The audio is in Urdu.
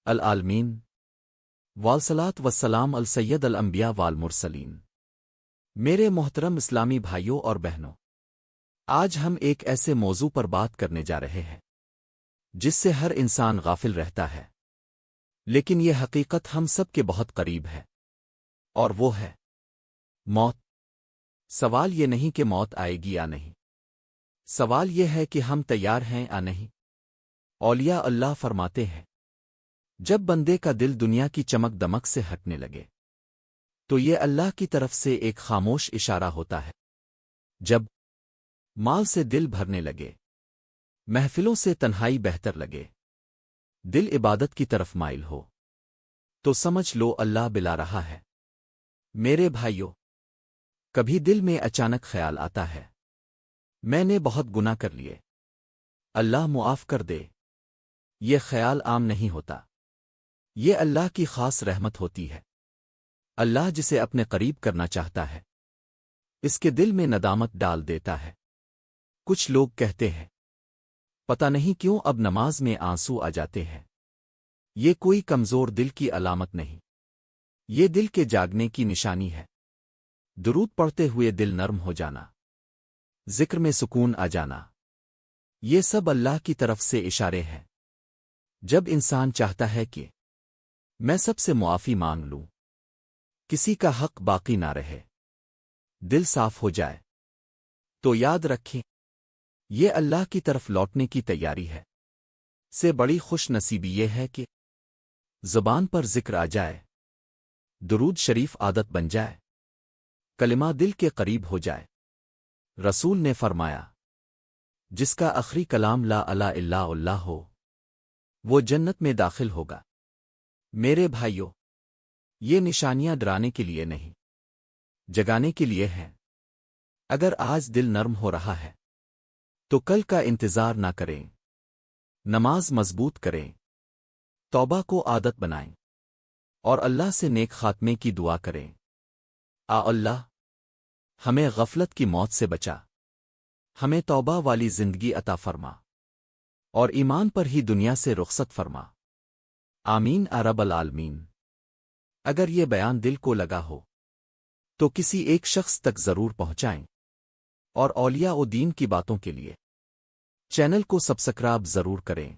العالمین والصلاۃ والسلام السید الانبیاء والمرسلین۔ میرے محترم اسلامی بھائیوں اور بہنوں، آج ہم ایک ایسے موضوع پر بات کرنے جا رہے ہیں جس سے ہر انسان غافل رہتا ہے، لیکن یہ حقیقت ہم سب کے بہت قریب ہے، اور وہ ہے موت۔ سوال یہ نہیں کہ موت آئے گی یا نہیں، سوال یہ ہے کہ ہم تیار ہیں یا نہیں۔ اولیاء اللہ فرماتے ہیں، جب بندے کا دل دنیا کی چمک دمک سے ہٹنے لگے تو یہ اللہ کی طرف سے ایک خاموش اشارہ ہوتا ہے۔ جب مال سے دل بھرنے لگے، محفلوں سے تنہائی بہتر لگے، دل عبادت کی طرف مائل ہو، تو سمجھ لو اللہ بلا رہا ہے۔ میرے بھائیوں، کبھی دل میں اچانک خیال آتا ہے، میں نے بہت گناہ کر لیے، اللہ معاف کر دے۔ یہ خیال عام نہیں ہوتا، یہ اللہ کی خاص رحمت ہوتی ہے۔ اللہ جسے اپنے قریب کرنا چاہتا ہے، اس کے دل میں ندامت ڈال دیتا ہے۔ کچھ لوگ کہتے ہیں، پتہ نہیں کیوں اب نماز میں آنسو آ جاتے ہیں۔ یہ کوئی کمزور دل کی علامت نہیں، یہ دل کے جاگنے کی نشانی ہے۔ درود پڑھتے ہوئے دل نرم ہو جانا، ذکر میں سکون آ جانا، یہ سب اللہ کی طرف سے اشارے ہیں۔ جب انسان چاہتا ہے کہ میں سب سے معافی مانگ لوں، کسی کا حق باقی نہ رہے، دل صاف ہو جائے، تو یاد رکھیں، یہ اللہ کی طرف لوٹنے کی تیاری ہے۔ سے بڑی خوش نصیبی یہ ہے کہ زبان پر ذکر آ جائے، درود شریف عادت بن جائے، کلمہ دل کے قریب ہو جائے۔ رسول نے فرمایا، جس کا آخری کلام لا الہ الا اللہ ہو، وہ جنت میں داخل ہوگا۔ میرے بھائیوں، یہ نشانیاں ڈرانے کے لیے نہیں، جگانے کے لیے ہیں۔ اگر آج دل نرم ہو رہا ہے تو کل کا انتظار نہ کریں، نماز مضبوط کریں، توبہ کو عادت بنائیں، اور اللہ سے نیک خاتمے کی دعا کریں۔ اللہ ہمیں غفلت کی موت سے بچا، ہمیں توبہ والی زندگی عطا فرما، اور ایمان پر ہی دنیا سے رخصت فرما۔ آمین رب العالمین۔ اگر یہ بیان دل کو لگا ہو تو کسی ایک شخص تک ضرور پہنچائیں، اور اولیاء و دین کی باتوں کے لیے چینل کو سبسکرائب ضرور کریں۔